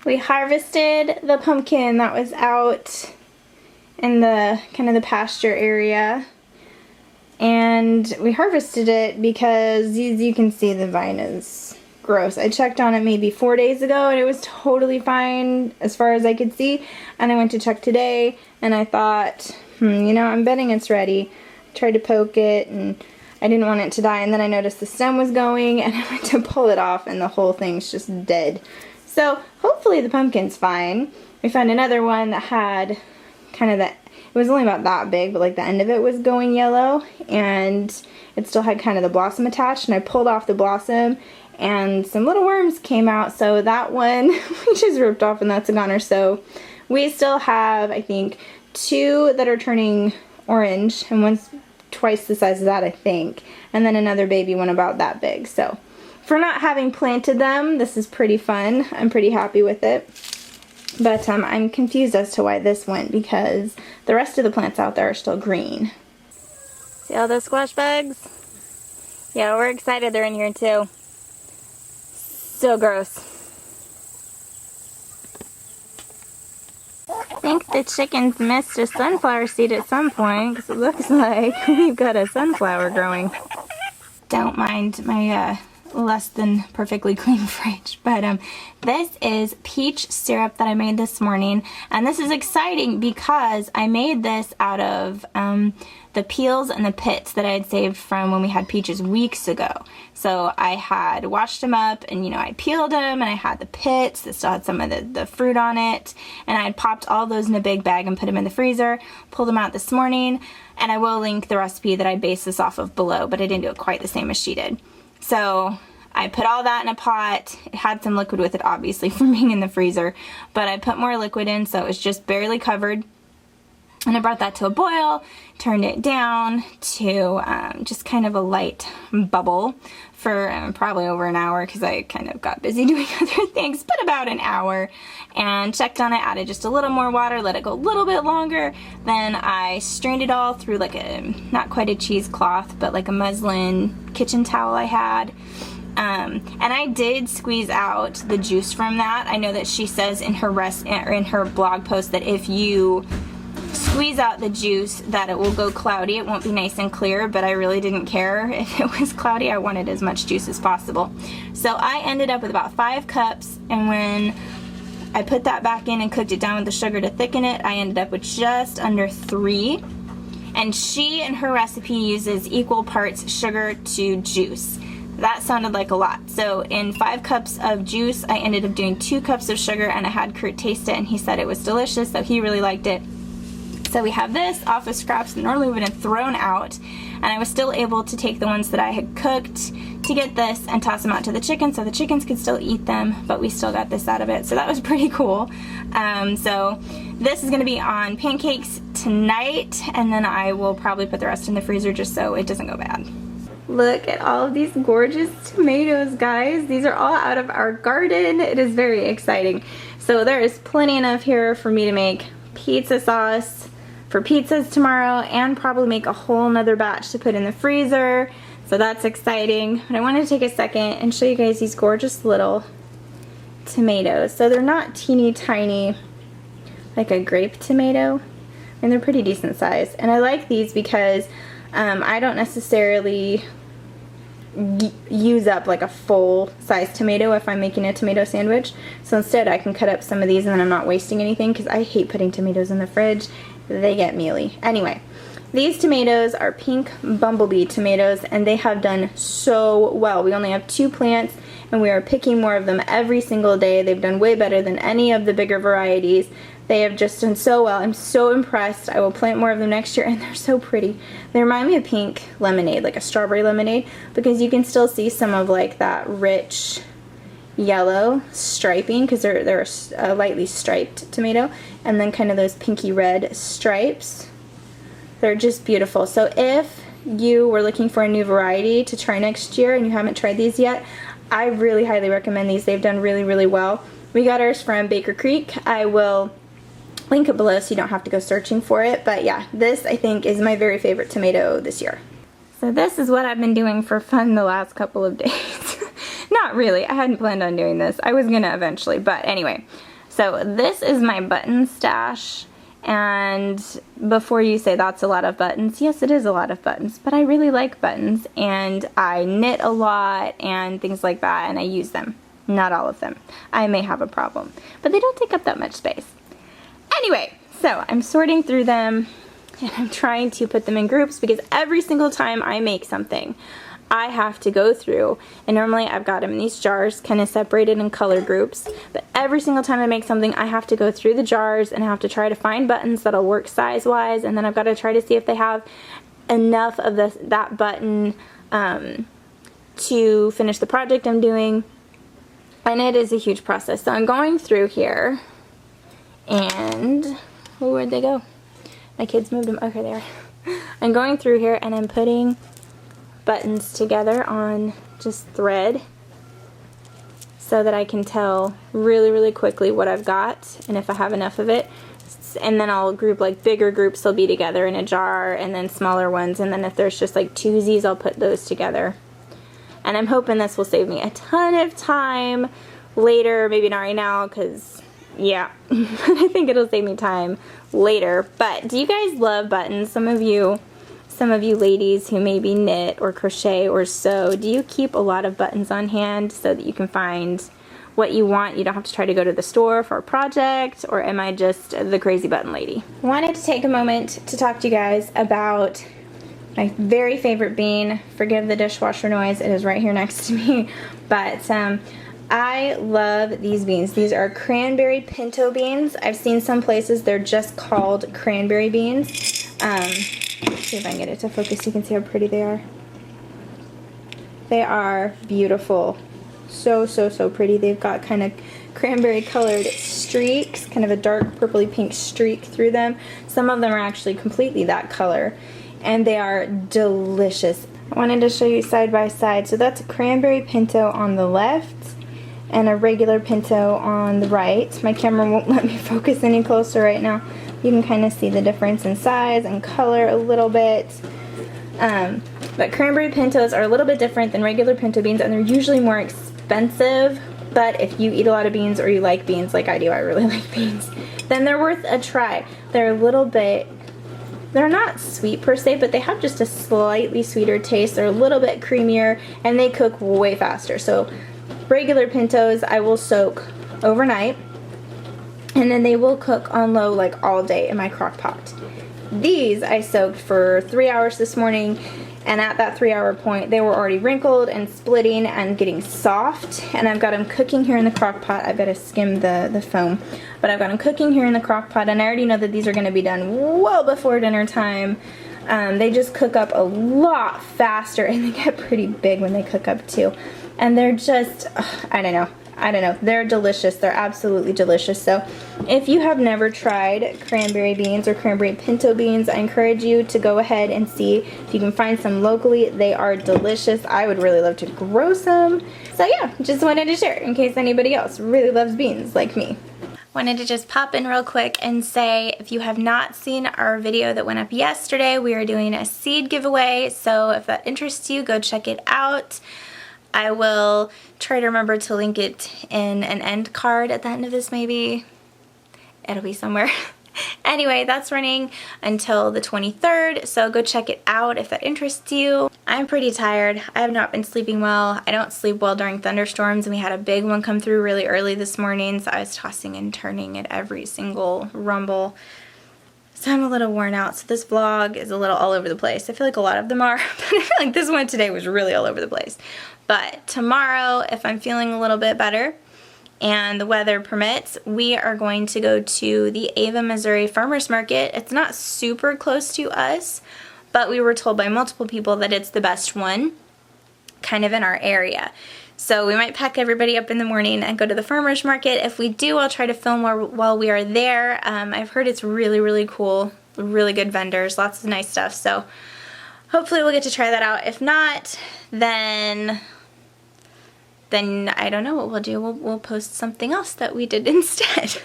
We harvested the pumpkin that was out in the kind of the pasture area, and we harvested it because as you can see, the vine is gross. I checked on it maybe 4 days ago and it was totally fine as far as I could see, and I went to check today and I thought, you know, I'm betting it's ready. I tried to poke it and I didn't want it to die, and then I noticed the stem was going and I went to pull it off and the whole thing's just dead. So hopefully the pumpkin's fine. We found another one that had kind of that, it was only about that big, but like the end of it was going yellow and it still had kind of the blossom attached, and I pulled off the blossom and some little worms came out, so that one we just ripped off and that's a goner. So we still have, I think, 2 that are turning orange and one's twice the size of that, I think, and then another baby one about that big. So for not having planted them, this is pretty fun. I'm pretty happy with it. But I'm confused as to why this went, because the rest of the plants out there are still green. See all those squash bugs? Yeah, we're excited they're in here too. So gross. I think the chickens missed a sunflower seed at some point, because it looks like we've got a sunflower growing. Don't mind my less than perfectly clean fridge, but this is peach syrup that I made this morning, and this is exciting because I made this out of the peels and the pits that I had saved from when we had peaches weeks ago. So I had washed them up and, you know, I peeled them, and I had the pits that still had some of the fruit on it, and I had popped all those in a big bag and put them in the freezer, pulled them out this morning, and I will link the recipe that I based this off of below, but I didn't do it quite the same as she did. So I put all that in a pot. It had some liquid with it, obviously, from being in the freezer, but I put more liquid in, so it was just barely covered. And I brought that to a boil, turned it down to just kind of a light bubble for probably over an hour, because I kind of got busy doing other things, but about an hour, and checked on it, added just a little more water, let it go a little bit longer, then I strained it all through like a, not quite a cheesecloth, but like a muslin kitchen towel I had. And I did squeeze out the juice from that. I know that she says in her blog post that if you squeeze out the juice that it will go cloudy. It won't be nice and clear, but I really didn't care if it was cloudy. I wanted as much juice as possible. So I ended up with about 5 cups, and when I put that back in and cooked it down with the sugar to thicken it, I ended up with just under 3. And she, in her recipe, uses equal parts sugar to juice. That sounded like a lot. So in 5 cups of juice, I ended up doing 2 cups of sugar, and I had Kurt taste it, and he said it was delicious, so he really liked it. So we have this off of scraps that normally would have been thrown out, and I was still able to take the ones that I had cooked to get this and toss them out to the chickens, so the chickens could still eat them, but we still got this out of it, so that was pretty cool. So this is going to be on pancakes tonight, and then I will probably put the rest in the freezer just so it doesn't go bad. Look at all of these gorgeous tomatoes, guys. These are all out of our garden. It is very exciting. So there is plenty enough here for me to make pizza sauce for pizzas tomorrow, and probably make a whole nother batch to put in the freezer. So that's exciting. But I wanted to take a second and show you guys these gorgeous little tomatoes. So they're not teeny tiny like a grape tomato, and they're pretty decent size. And I like these because I don't necessarily use up like a full size tomato if I'm making a tomato sandwich. So instead I can cut up some of these, and then I'm not wasting anything, because I hate putting tomatoes in the fridge. They get mealy. Anyway, these tomatoes are pink Bumblebee tomatoes, and they have done so well. We only have 2 plants, and we are picking more of them every single day. They've done way better than any of the bigger varieties. They have just done so well. I'm so impressed. I will plant more of them next year, and they're so pretty. They remind me of pink lemonade, like a strawberry lemonade, because you can still see some of like that rich yellow striping, because they're a lightly striped tomato, and then kind of those pinky red stripes. They're just beautiful. So if you were looking for a new variety to try next year and you haven't tried these yet, I really highly recommend these. They've done really, really well. We got ours from Baker Creek. I will link it below so you don't have to go searching for it. But yeah, this I think is my very favorite tomato this year. So this is what I've been doing for fun the last couple of days. Not really. I hadn't planned on doing this. I was gonna eventually, but anyway. So this is my button stash, and before you say that's a lot of buttons, yes, it is a lot of buttons, but I really like buttons, and I knit a lot and things like that, and I use them. Not all of them. I may have a problem, but they don't take up that much space. Anyway, so I'm sorting through them, and I'm trying to put them in groups because every single time I make something, I have to go through, and normally I've got them in these jars kind of separated in color groups, but every single time I make something I have to go through the jars and I have to try to find buttons that'll work size wise, and then I've got to try to see if they have enough of that button to finish the project I'm doing, and it is a huge process. So I'm going through here, and where'd they go? My kids moved them. Okay, there. I'm going through here and I'm putting buttons together on just thread so that I can tell really quickly what I've got and if I have enough of it. And then I'll group, like bigger groups will be together in a jar, and then smaller ones, and then if there's just like twosies, I'll put those together. And I'm hoping this will save me a ton of time later, maybe not right now because yeah, I think it'll save me time later. But do you guys love buttons? Some of you ladies who maybe knit or crochet or sew, do you keep a lot of buttons on hand so that you can find what you want? You don't have to try to go to the store for a project, or am I just the crazy button lady? I wanted to take a moment to talk to you guys about my very favorite bean. Forgive the dishwasher noise, it is right here next to me, but I love these beans. These are cranberry pinto beans. I've seen some places they're just called cranberry beans. Let's see if I can get it to focus. You can see how pretty they are. They are beautiful. So pretty. They've got kind of cranberry colored streaks, kind of a dark purpley pink streak through them. Some of them are actually completely that color, and they are delicious. I wanted to show you side by side. So that's a cranberry pinto on the left and a regular pinto on the right. My camera won't let me focus any closer right now. You can kind of see the difference in size and color a little bit. But cranberry pintos are a little bit different than regular pinto beans, and they're usually more expensive. But if you eat a lot of beans, or you like beans like I do, I really like beans, then they're worth a try. They're a little bit, they're not sweet per se, but they have just a slightly sweeter taste. They're a little bit creamier, and they cook way faster. So regular pintos I will soak overnight, and then they will cook on low like all day in my crock pot. These I soaked for 3 hours this morning, and at that 3 hour point they were already wrinkled and splitting and getting soft, and I've got them cooking here in the crock pot. I've got to skim the foam, but I've got them cooking here in the crock pot, and I already know that these are going to be done well before dinner time. They just cook up a lot faster, and they get pretty big when they cook up too, and they're just, I don't know, they're delicious. They're absolutely delicious. So if you have never tried cranberry beans or cranberry pinto beans, I encourage you to go ahead and see if you can find some locally. They are delicious. I would really love to grow some. So yeah, just wanted to share in case anybody else really loves beans like me. Wanted to just pop in real quick and say, if you have not seen our video that went up yesterday, we are doing a seed giveaway. So if that interests you, go check it out. I will try to remember to link it in an end card at the end of this, maybe. It'll be somewhere. Anyway, that's running until the 23rd, so go check it out if that interests you. I'm pretty tired. I have not been sleeping well. I don't sleep well during thunderstorms, and we had a big one come through really early this morning, so I was tossing and turning at every single rumble. So I'm a little worn out, so this vlog is a little all over the place. I feel like a lot of them are, but I feel like this one today was really all over the place. But tomorrow, if I'm feeling a little bit better and the weather permits, we are going to go to the Ava, Missouri Farmers Market. It's not super close to us, but we were told by multiple people that it's the best one kind of in our area. So we might pack everybody up in the morning and go to the farmer's market. If we do, I'll try to film while we are there. I've heard it's really cool, really good vendors, lots of nice stuff. So hopefully we'll get to try that out. If not, then I don't know what we'll do. We'll post something else that we did instead.